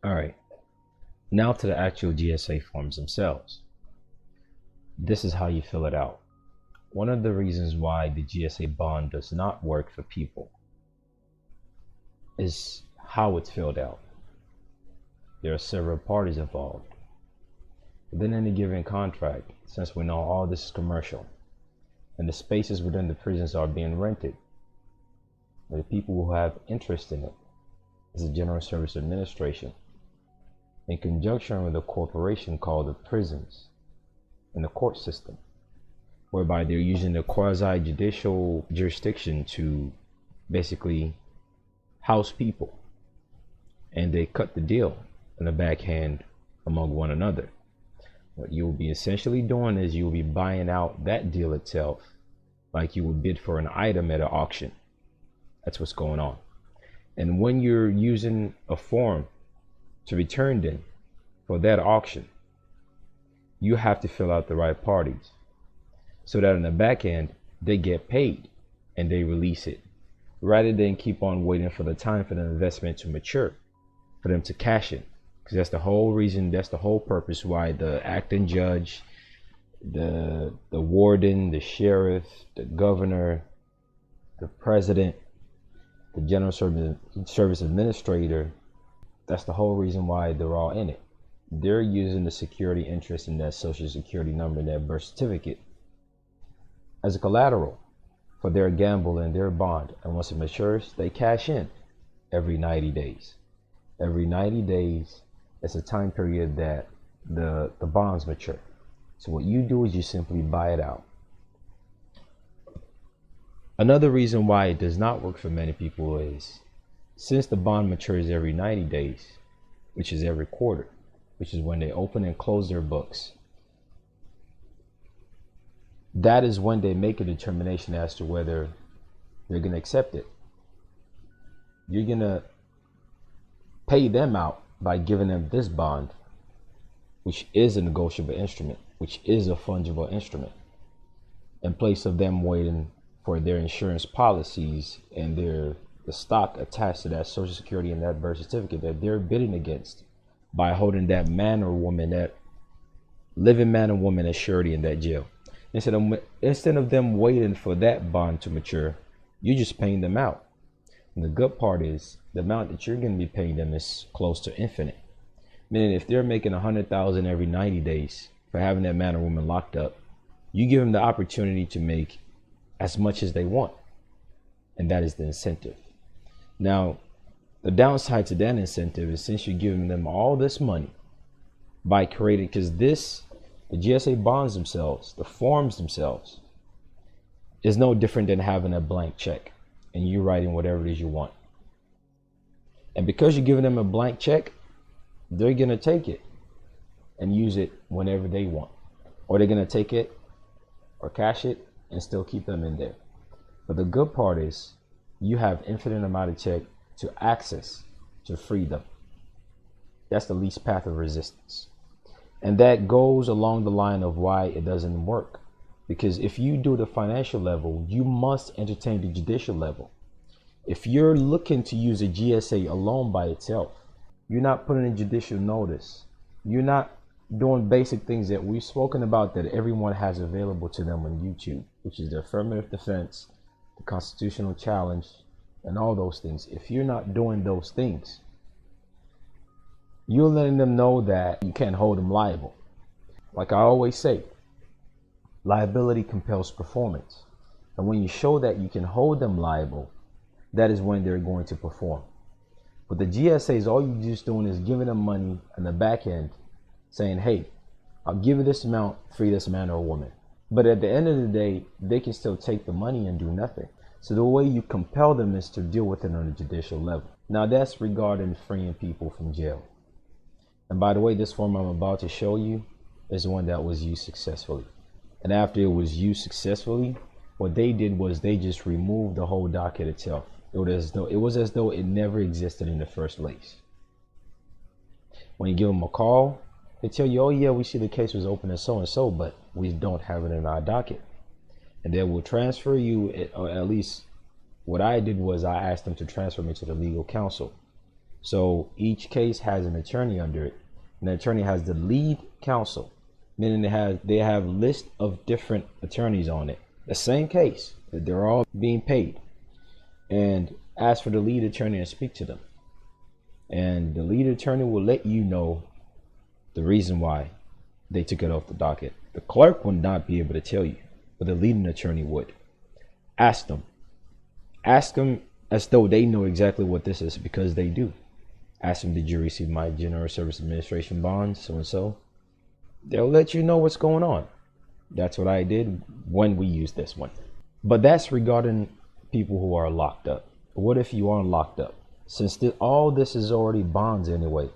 All right, now to the actual GSA forms themselves. This is how you fill it out. One of the reasons why the GSA bond does not work for people is how it's filled out. There are several parties involved. Within any given contract, since we know all this is commercial, and the spaces within the prisons are being rented, the people who have interest in it is the General Service Administration, in conjunction with a corporation called the prisons and the court system, whereby they're using the quasi-judicial jurisdiction to basically house people, and they cut the deal in the backhand among one another. What you'll be essentially doing is you'll be buying out that deal itself like you would bid for an item at an auction. That's what's going on. And when you're using a form to be turned in for that auction, you have to fill out the right parties so that in the back end they get paid and they release it, rather than keep on waiting for the time for the investment to mature, for them to cash in. Because that's the whole reason, that's the whole purpose why the acting judge, the warden, the sheriff, the governor, the president, the general service administrator, that's the whole reason why they're all in it. They're using the security interest in that social security number and that birth certificate as a collateral for their gamble and their bond. And once it matures, they cash in every 90 days. Every 90 days, it's a time period that the bonds mature. So what you do is you simply buy it out. Another reason why it does not work for many people is since the bond matures every 90 days, which is every quarter, which is when they open and close their books, that is when they make a determination as to whether they're going to accept it. You're going to pay them out by giving them this bond, which is a negotiable instrument, which is a fungible instrument, in place of them waiting for their insurance policies and the stock attached to that social security and that birth certificate that they're bidding against, by holding that man or woman, that living man or woman, as surety in that jail. Instead of them waiting for that bond to mature, you're just paying them out. And the good part is the amount that you're going to be paying them is close to infinite. Meaning if they're making $100,000 every 90 days for having that man or woman locked up, you give them the opportunity to make as much as they want. And that is the incentive. Now, the downside to that incentive is since you're giving them all this money by creating, because the GSA bonds themselves, the forms themselves, is no different than having a blank check and you writing whatever it is you want. And because you're giving them a blank check, they're going to take it and use it whenever they want. Or they're going to take it or cash it and still keep them in there. But the good part is you have infinite amount of check to access to freedom. That's the least path of resistance. And that goes along the line of why it doesn't work. Because if you do the financial level, you must entertain the judicial level. If you're looking to use a GSA alone by itself, you're not putting in judicial notice. You're not doing basic things that we've spoken about that everyone has available to them on YouTube, which is the affirmative defense, the constitutional challenge, and all those things. If you're not doing those things, you're letting them know that you can't hold them liable. Like I always say, liability compels performance. And when you show that you can hold them liable, that is when they're going to perform. But the GSAs, all you're just doing is giving them money on the back end, saying, hey, I'll give you this amount, free this man or woman. But at the end of the day, they can still take the money and do nothing. So the way you compel them is to deal with it on a judicial level. Now that's regarding freeing people from jail. And by the way, this form I'm about to show you is the one that was used successfully. And after it was used successfully, what they did was they just removed the whole docket itself. It was as though it never existed in the first place. When you give them a call, they tell you, oh yeah, we see the case was open and so, but we don't have it in our docket. And they will transfer you, or at least what I did was I asked them to transfer me to the legal counsel. So each case has an attorney under it, and the attorney has the lead counsel, meaning they have a list of different attorneys on it. The same case, that they're all being paid, and ask for the lead attorney and speak to them. And the lead attorney will let you know the reason why they took it off the docket. The clerk would not be able to tell you, but the leading attorney would. Ask them. Ask them as though they know exactly what this is, because they do. Ask them, did you receive my General Service Administration bonds, so and so? They'll let you know what's going on. That's what I did when we used this one. But that's regarding people who are locked up. What if you aren't locked up? Since all this is already bonds anyway,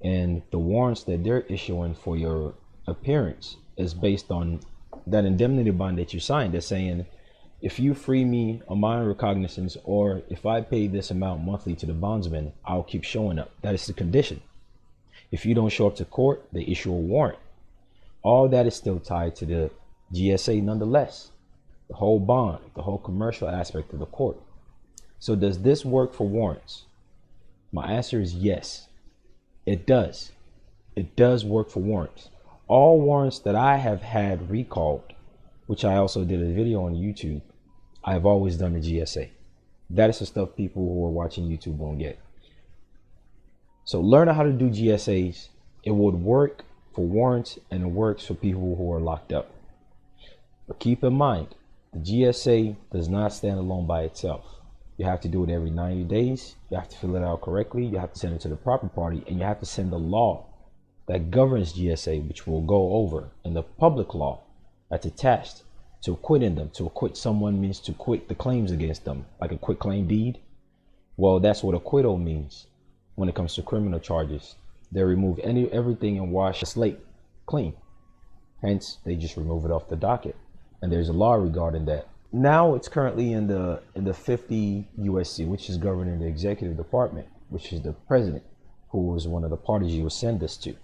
and the warrants that they're issuing for your appearance is based on that indemnity bond that you signed. They're saying, if you free me on my own recognizance, or if I pay this amount monthly to the bondsman, I'll keep showing up. That is the condition. If you don't show up to court, they issue a warrant. All that is still tied to the GSA nonetheless. The whole bond, the whole commercial aspect of the court. So does this work for warrants? My answer is yes. It does. It does work for warrants. All warrants that I have had recalled, which I also did a video on YouTube, I have always done the GSA. That is the stuff people who are watching YouTube won't get. So learn how to do GSAs. It would work for warrants, and it works for people who are locked up. But keep in mind, the GSA does not stand alone by itself. You have to do it every 90 days. You have to fill it out correctly. You have to send it to the proper party, and you have to send the law that governs GSA, which we'll go over, and the public law that's attached to acquitting them. To acquit someone means to quit the claims against them, like a quit claim deed. Well, that's what acquittal means when it comes to criminal charges. They remove everything and wash the slate clean. Hence, they just remove it off the docket. And there's a law regarding that. Now it's currently in the 50 USC, which is governing the executive department, which is the president, who was one of the parties you would send this to.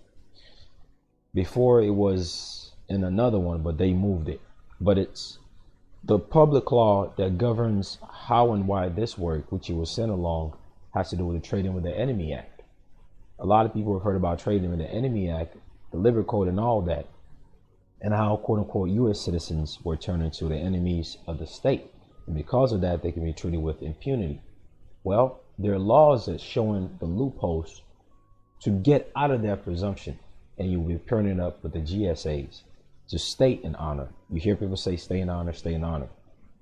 Before it was in another one, but they moved it. But it's the public law that governs how and why this work, which you was sent along, has to do with the Trading with the Enemy Act. A lot of people have heard about Trading with the Enemy Act, the Liber Code and all that, and how quote unquote US citizens were turned into the enemies of the state. And because of that, they can be treated with impunity. Well, there are laws that showing the loopholes to get out of that presumption, and you'll be pairing up with the GSAs to state in honor. You hear people say stay in honor, stay in honor.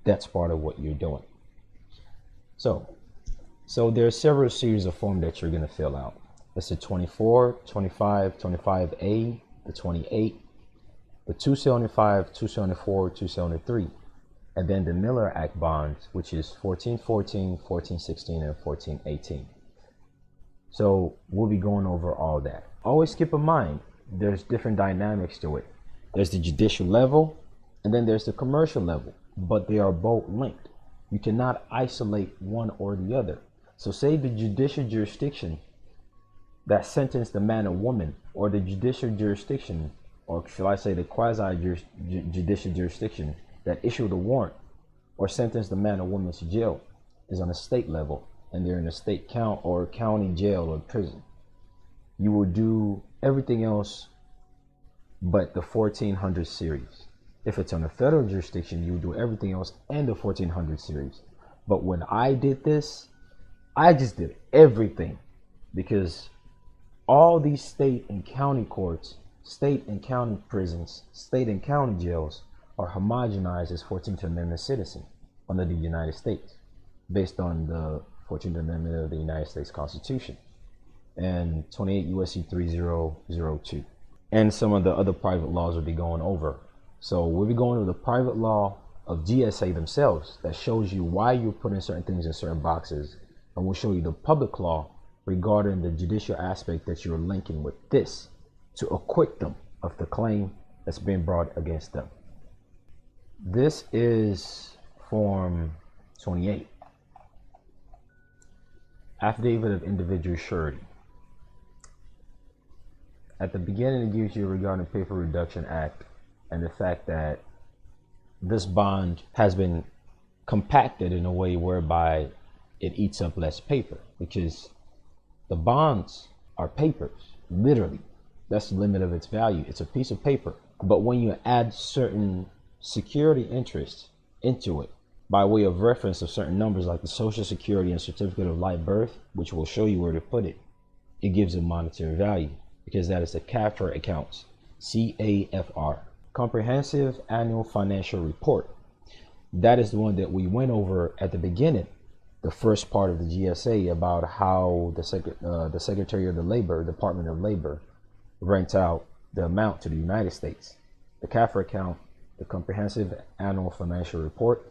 That's part of what you're doing. So there are several series of forms that you're going to fill out. It's the 24, 25, 25A, the 28, the 275, 274, 273, and then the Miller Act bonds, which is 1414, 1416, and 1418. So we'll be going over all that. Always keep in mind, there's different dynamics to it. There's the judicial level, and then there's the commercial level, but they are both linked. You cannot isolate one or the other. So say the judicial jurisdiction that sentenced the man or woman, or the judicial jurisdiction, or shall I say the quasi-judicial jurisdiction that issued a warrant or sentenced the man or woman to jail, is on a state level, and they're in a state count or county jail or prison. You will do everything else but the 1400 series. If it's on a federal jurisdiction, you will do everything else and the 1400 series. But when I did this, I just did everything, because all these state and county courts, state and county prisons, state and county jails are homogenized as 14th Amendment citizen under the United States, based on the 14th Amendment of the United States Constitution and 28 USC 3002. And some of the other private laws will be going over. So we'll be going over the private law of GSA themselves that shows you why you're putting certain things in certain boxes. And we'll show you the public law regarding the judicial aspect that you're linking with this to acquit them of the claim that's been brought against them. This is Form 28, Affidavit of Individual Surety. At the beginning, it gives you regarding Paper Reduction Act and the fact that this bond has been compacted in a way whereby it eats up less paper, which is The bonds are papers, literally. That's the limit of its value. It's a piece of paper. But when you add certain security interests into it, by way of reference of certain numbers like the Social Security and Certificate of Live Birth, which will show you where to put it, it gives a monetary value because that is the CAFR accounts, CAFR, Comprehensive Annual Financial Report. That is the one that we went over at the beginning, the first part of the GSA, about how the Secretary of the Labor, Department of Labor, rents out the amount to the United States. The CAFR account, the Comprehensive Annual Financial Report,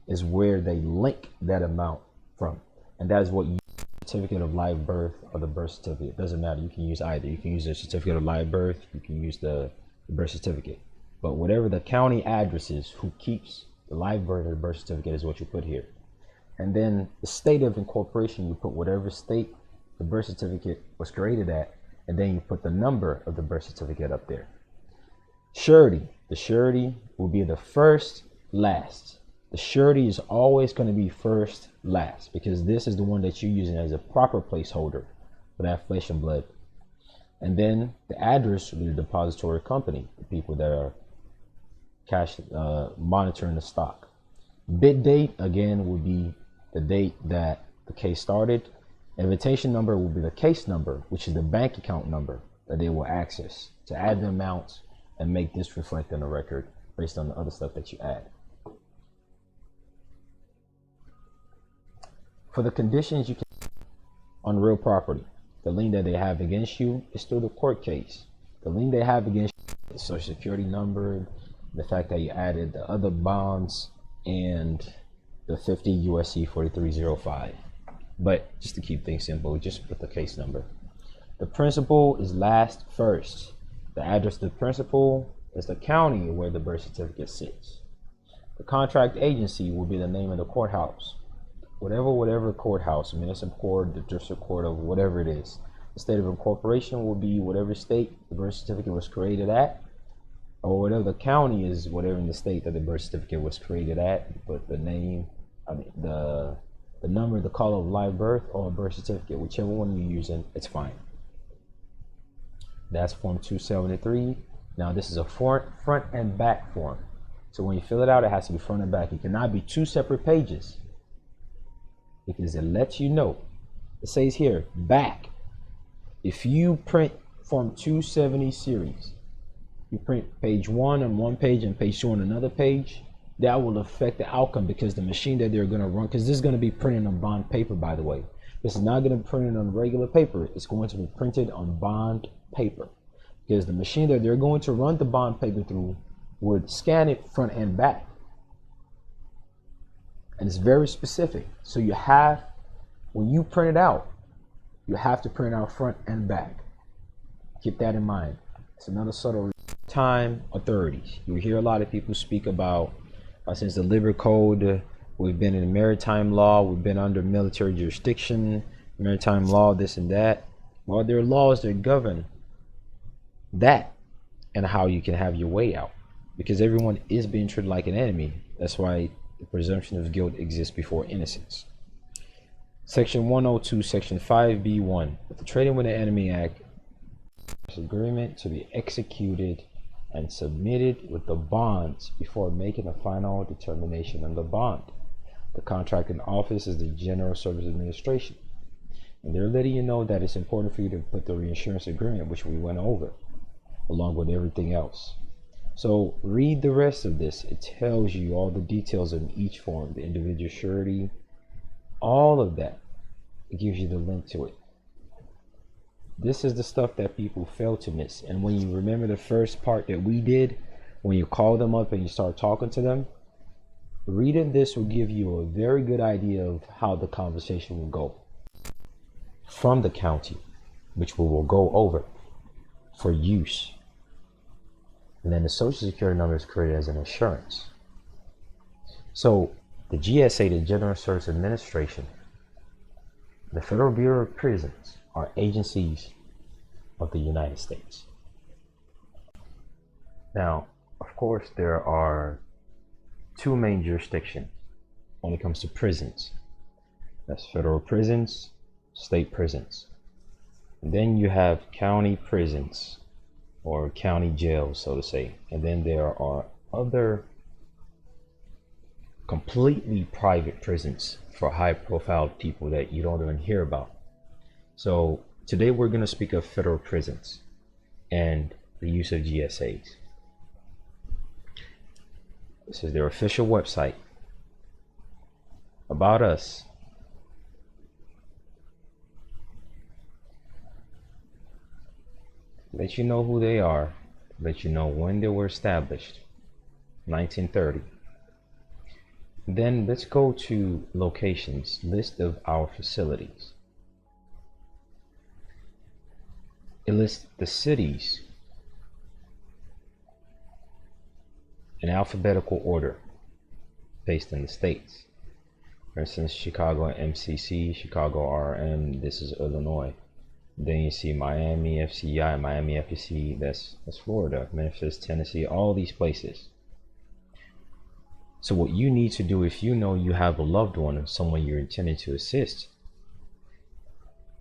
is where they link that amount from. And that is what you use the Certificate of Live Birth or the birth certificate. It doesn't matter. You can use either. You can use the Certificate of Live Birth. You can use the birth certificate. But whatever the county address is, who keeps the live birth or the birth certificate is what you put here. And then the state of incorporation, you put whatever state the birth certificate was created at, and then you put the number of the birth certificate up there. Surety. The surety will be the first, last. The surety is always going to be first, last, because this is the one that you're using as a proper placeholder for that flesh and blood. And then the address will be the depository company, the people that are cash monitoring the stock. Bid date, again, will be the date that the case started. Invitation number will be the case number, which is the bank account number that they will access to add the amounts and make this reflect on the record based on the other stuff that you add. For the conditions you can on real property, the lien that they have against you is through the court case. The lien they have against you, the social security number, the fact that you added the other bonds, and the 50 USC 4305. But just to keep things simple, just put the case number. The principal is last first. The address of the principal is the county where the birth certificate sits. The contract agency will be the name of the courthouse. Whatever courthouse, municipal court, the district court, of whatever it is. The state of incorporation will be whatever state the birth certificate was created at, or whatever the county is, whatever in the state that the birth certificate was created at. But the name, the number, the color of live birth or birth certificate, whichever one you're using, it's fine. That's form 273. Now this is a front and back form. So when you fill it out, it has to be front and back. It cannot be two separate pages, because it lets you know. It says here, back. If you print form 270 series, you print page 1 on one page and page 2 on another page, that will affect the outcome, because the machine that they're going to run, because this is going to be printed on bond paper, by the way. This is not going to be printed on regular paper. It's going to be printed on bond paper, because the machine that they're going to run the bond paper through would scan it front and back. And it's very specific. So you have, when you print it out, you have to print out front and back. Keep that in mind. It's another subtle time authorities. You hear a lot of people speak about, since the Labor Code, we've been in maritime law, we've been under military jurisdiction, maritime law, this and that. Well, there are laws that govern that and how you can have your way out, because everyone is being treated like an enemy. That's why the presumption of guilt exists before innocence. Section 102, Section 5B1, with the Trading with the Enemy Act, agreement to be executed and submitted with the bonds before making a final determination on the bond. The contracting office is the General Services Administration, and they're letting you know that it's important for you to put the reinsurance agreement, which we went over, along with everything else. So read the rest of this. It tells you all the details in each form, the individual surety, all of that. It gives you the link to it. This is the stuff that people fail to miss. And when you remember the first part that we did, when you call them up and you start talking to them, reading this will give you a very good idea of how the conversation will go from the county, which we will go over for use. And then the Social Security number is created as an assurance. So the GSA, the General Services Administration, the Federal Bureau of Prisons are agencies of the United States. Now, of course, there are two main jurisdictions when it comes to prisons. That's federal prisons, state prisons. Then you have county prisons or county jails, so to say. And then there are other completely private prisons for high profile people that you don't even hear about. So today we're going to speak of federal prisons and the use of GSAs. This is their official website. About us. Let you know who they are. Let you know when they were established. 1930. Then let's go to locations, list of our facilities. It lists the cities in alphabetical order based in the states. For instance, Chicago MCC, Chicago RM, this is Illinois. Then you see Miami FCI, Miami FEC, that's Florida, Memphis, Tennessee, all these places. So what you need to do if you know you have a loved one or someone you're intending to assist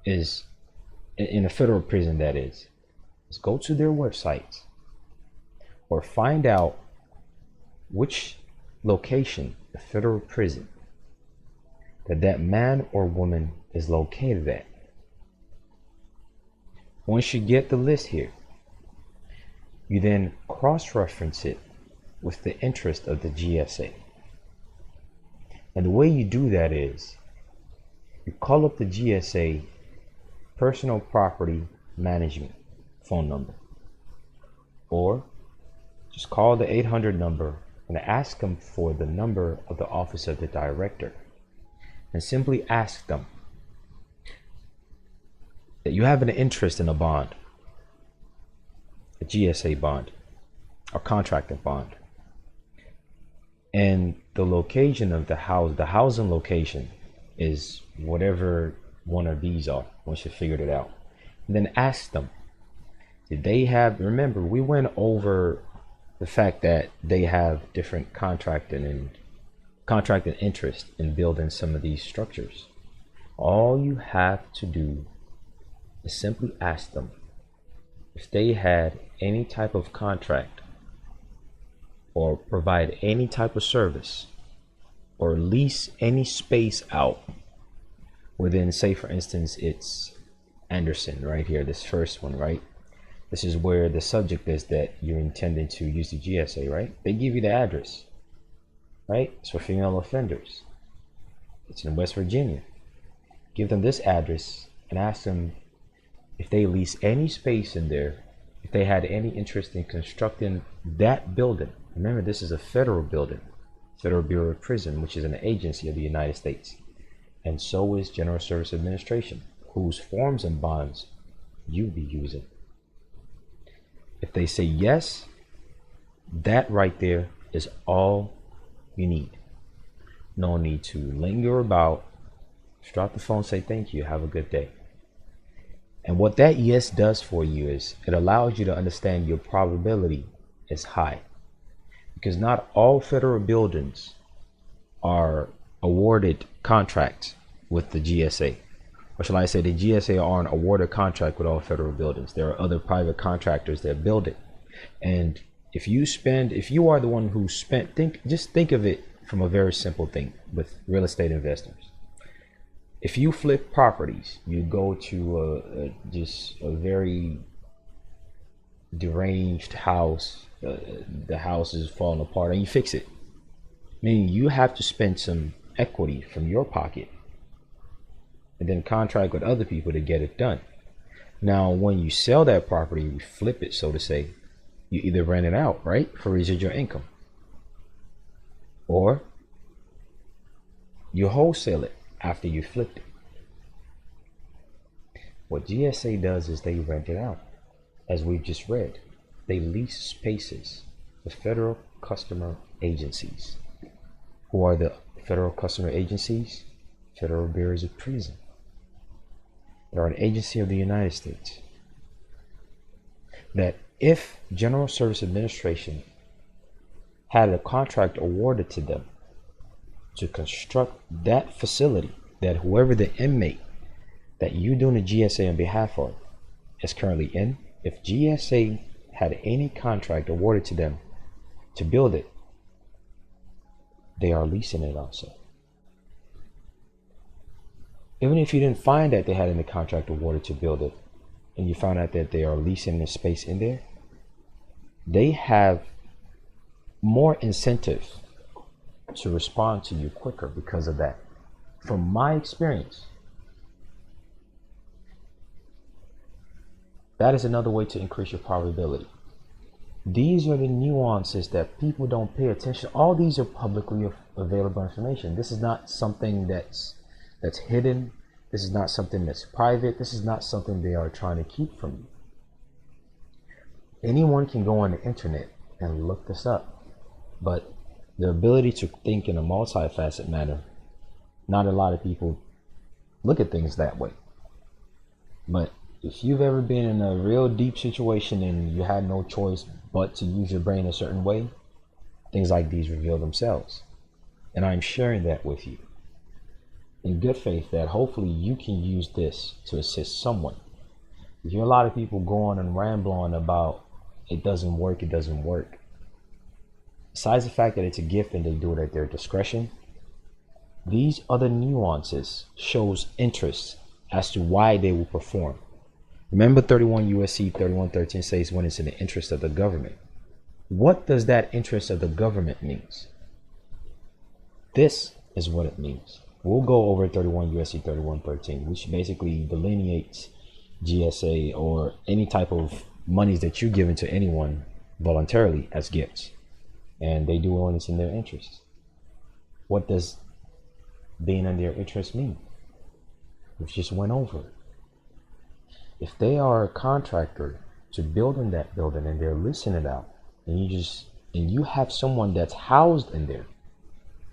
is, in a federal prison that is go to their websites or find out which location, the federal prison, that man or woman is located at. Once you get the list here, you then cross-reference it with the interest of the GSA. And the way you do that is you call up the GSA personal property management phone number, or just call the 800 number and ask them for the number of the office of the director, and simply ask them that you have an interest in a bond, a GSA bond or contracting bond, and the location of the housing location is whatever one of these are once you figured it out. And then ask them, did they have, remember we went over the fact that they have different contracting interest in building some of these structures. All you have to do is simply ask them if they had any type of contract or provide any type of service or lease any space out within, say for instance, it's Anderson right here, this first one, right? This is where the subject is that you're intending to use the GSA, right? They give you the address, right? It's for female offenders. It's in West Virginia. Give them this address and ask them if they lease any space in there, if they had any interest in constructing that building. Remember, this is a federal building, Federal Bureau of Prison, which is an agency of the United States. And so is General Service Administration, whose forms and bonds you'll be using. If they say yes, that right there is all you need. No need to linger about. Just drop the phone, say thank you, have a good day. And what that yes does for you is it allows you to understand your probability is high, because not all federal buildings are awarded contracts with the GSA. Or shall I say, the GSA aren't awarded contract with all federal buildings. There are other private contractors that build it. And if you are the one who spent, just think of it from a very simple thing with real estate investors. If you flip properties, you go to just a very deranged house, the house is falling apart, and you fix it. Meaning you have to spend some equity from your pocket and then contract with other people to get it done. Now, when you sell that property, you flip it, so to say, you either rent it out, right, for residual income, or you wholesale it after you flipped it. What GSA does is they rent it out. As we've just read, they lease spaces with federal customer agencies. Who are the federal customer agencies? Federal Bureaus of Prison. They're an agency of the United States. That if General Service Administration had a contract awarded to them to construct that facility, that whoever the inmate that you're doing a GSA on behalf of is currently in, if GSA had any contract awarded to them to build it, they are leasing it also. Even if you didn't find that they had any contract awarded to build it, and you found out that they are leasing the space in there, they have more incentive to respond to you quicker because of that. From my experience, that is another way to increase your probability. These are the nuances that people don't pay attention. All these are publicly available information. This is not something that's hidden. This is not something that's private. This is not something they are trying to keep from you. Anyone can go on the internet and look this up, but the ability to think in a multifaceted manner, not a lot of people look at things that way. But if you've ever been in a real deep situation and you had no choice but to use your brain a certain way, things like these reveal themselves. And I'm sharing that with you in good faith that hopefully you can use this to assist someone. You hear a lot of people going and rambling about it doesn't work. Besides the fact that it's a gift and they do it at their discretion, these other nuances shows interest as to why they will perform. Remember 31 USC 3113 says when it's in the interest of the government. What does that interest of the government means? This is what it means. We'll go over 31 USC 3113, which basically delineates GSA or any type of monies that you're giving to anyone voluntarily as gifts. And they do it when it's in their interest. What does being in their interest mean? We just went over it. If they are a contractor to building that building and they're leasing it out, and you have someone that's housed in there.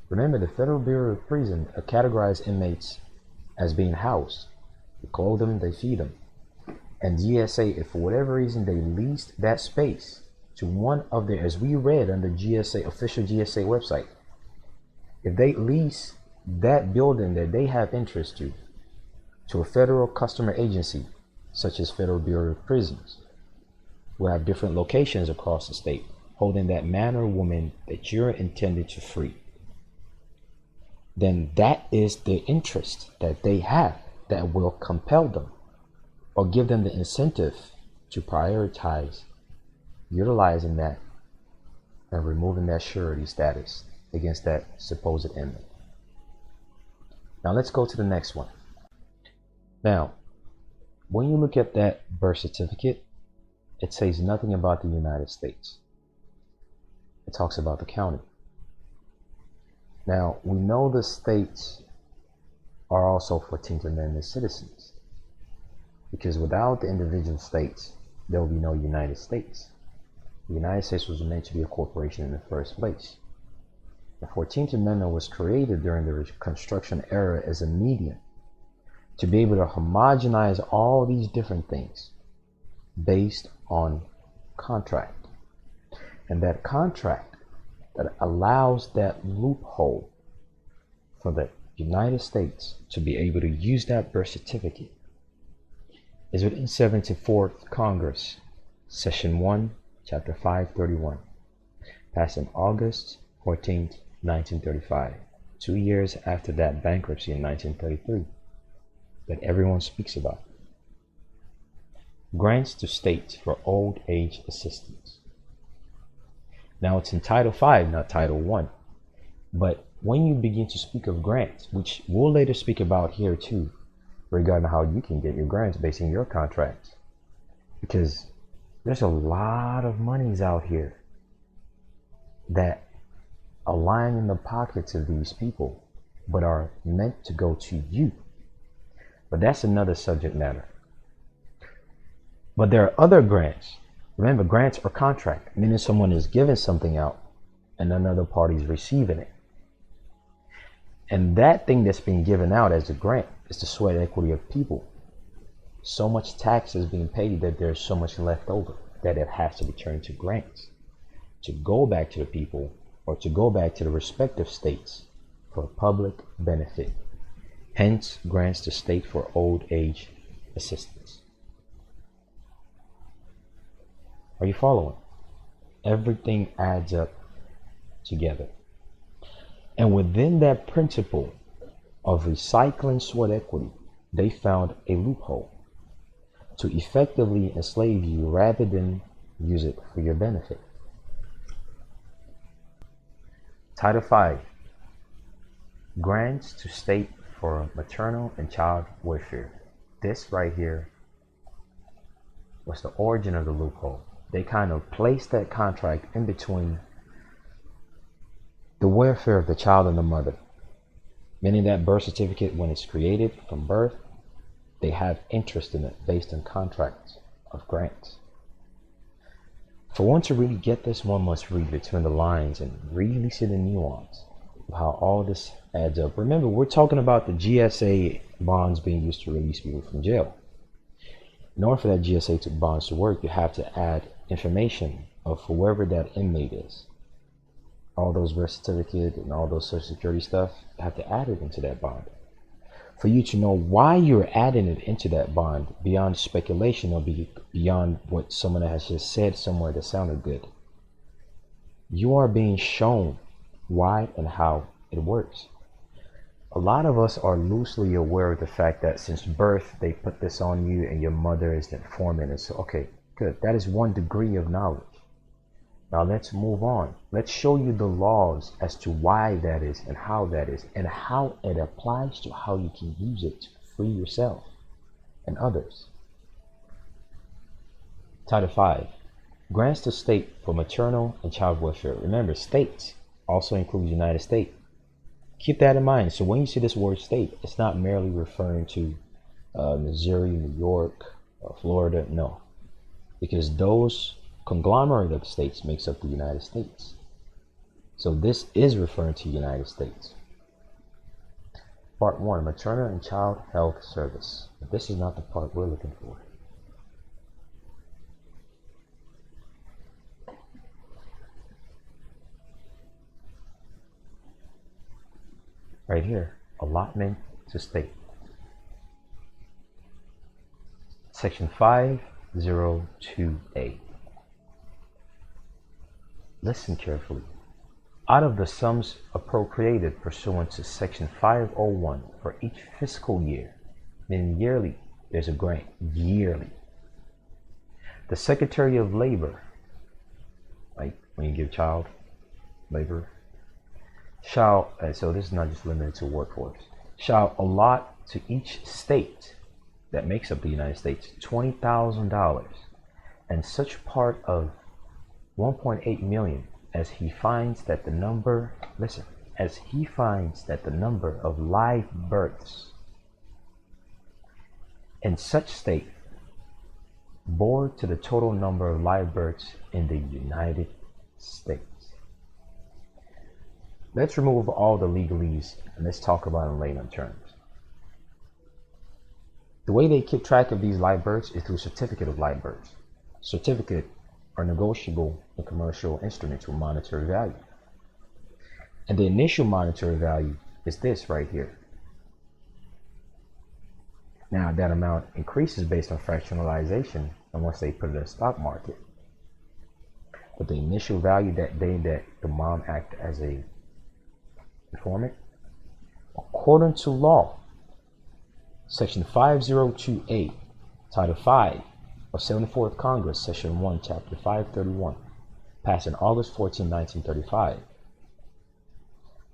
Remember, the Federal Bureau of Prison categorized inmates as being housed. They clothe them, they feed them. And GSA, if for whatever reason they leased that space to one of their, as we read on the GSA, official GSA website, if they lease that building that they have interest to a federal customer agency, such as Federal Bureau of Prisons, who have different locations across the state, holding that man or woman that you're intended to free, then that is the interest that they have that will compel them or give them the incentive to prioritize utilizing that and removing that surety status against that supposed inmate. Now let's go to the next one. Now, when you look at that birth certificate, it says nothing about the United States. It talks about the county. Now, we know the states are also 14th Amendment citizens, because without the individual states, there will be no United States. The United States was meant to be a corporation in the first place. The 14th Amendment was created during the Reconstruction era as a medium to be able to homogenize all these different things based on contract. And that contract that allows that loophole for the United States to be able to use that birth certificate is within 74th Congress, Session 1, Chapter 531, passed on August 14th, 1935, 2 years after that bankruptcy in 1933 that everyone speaks about. Grants to states for old age assistance. Now it's in Title 5, not Title 1. But when you begin to speak of grants, which we'll later speak about here too, regarding how you can get your grants based on your contracts, because there's a lot of monies out here that are lying in the pockets of these people, but are meant to go to you. But that's another subject matter. But there are other grants. Remember, grants are contract, meaning someone is giving something out and another party is receiving it. And that thing that's being given out as a grant is the sweat equity of people. So much tax is being paid that there's so much left over that it has to be turned to grants to go back to the people or to go back to the respective states for public benefit. Hence, grants to state for old age assistance. Are you following? Everything adds up together. And within that principle of recycling sweat equity, they found a loophole to effectively enslave you rather than use it for your benefit. Title 5, grants to state for maternal and child welfare. This right here was the origin of the loophole. They kind of placed that contract in between the welfare of the child and the mother, meaning that birth certificate, when it's created from birth, they have interest in it based on contracts of grants. For one to really get this, one must read between the lines and really see the nuance of how all this adds up. Remember, we're talking about the GSA bonds being used to release people from jail. In order for that GSA bonds to work, you have to add information of whoever that inmate is. All those birth certificate and all those social security stuff, you have to add it into that bond. For you to know why you're adding it into that bond beyond speculation or beyond what someone has just said somewhere that sounded good. You are being shown why and how it works. A lot of us are loosely aware of the fact that since birth, they put this on you and your mother is the informant. And so, okay, good. That is one degree of knowledge. Now let's move on. Let's show you the laws as to why that is and how it applies to how you can use it to free yourself and others. Title 5, grants to state for maternal and child welfare. Remember, states also includes United States. Keep that in mind. So when you see this word state, it's not merely referring to Missouri, New York, Florida. No, because those conglomerate of states makes up the United States. So this is referring to United States. Part 1, maternal and child health service. But this is not the part we're looking for. Right here, allotment to state. Section 502A. Listen carefully. Out of the sums appropriated pursuant to Section 501 for each fiscal year, meaning yearly, there's a grant, yearly. The Secretary of Labor, like when you give child labor, shall, and so this is not just limited to workforce, shall allot to each state that makes up the United States $20,000 and such part of 1.8 million as he finds that the number, listen, as he finds that the number of live births in such state bore to the total number of live births in the United States. Let's remove all the legalese and let's talk about it in layman terms. The way they keep track of these live births is through certificate of live births. Certificate are negotiable and commercial instruments with monetary value. And the initial monetary value is this right here. Now that amount increases based on fractionalization and once they put it in the stock market. But the initial value that day that the mom acted as a informant, according to law, Section 502A, Title 5 of 74th Congress, Session 1, Chapter 531, passed on August 14, 1935.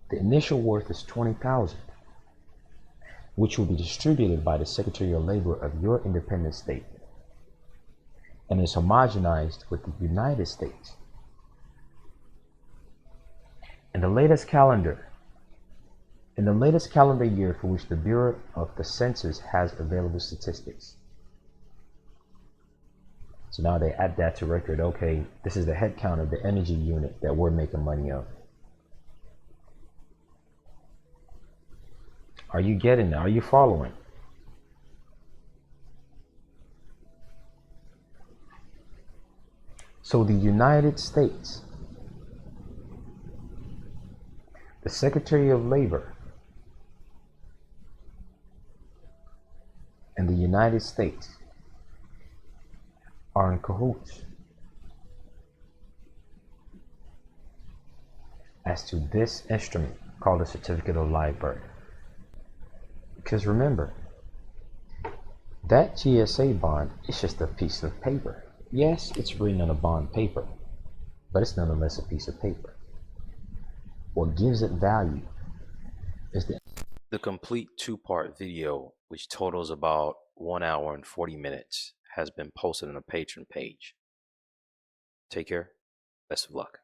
The initial worth is $20,000, which will be distributed by the Secretary of Labor of your independent state and is homogenized with the United States. In the latest calendar year for which the Bureau of the Census has available statistics. So now they add that to record. Okay, this is the head count of the energy unit that we're making money of. Are you getting it? Are you following? So the United States, the Secretary of Labor, and the United States are in cahoots as to this instrument called a certificate of live birth. Because remember, that GSA bond is just a piece of paper. Yes, it's written on a bond paper, but it's nonetheless a piece of paper. What gives it value is the complete two-part video, which totals about 1 hour and 40 minutes, has been posted on the Patreon page. Take care. Best of luck.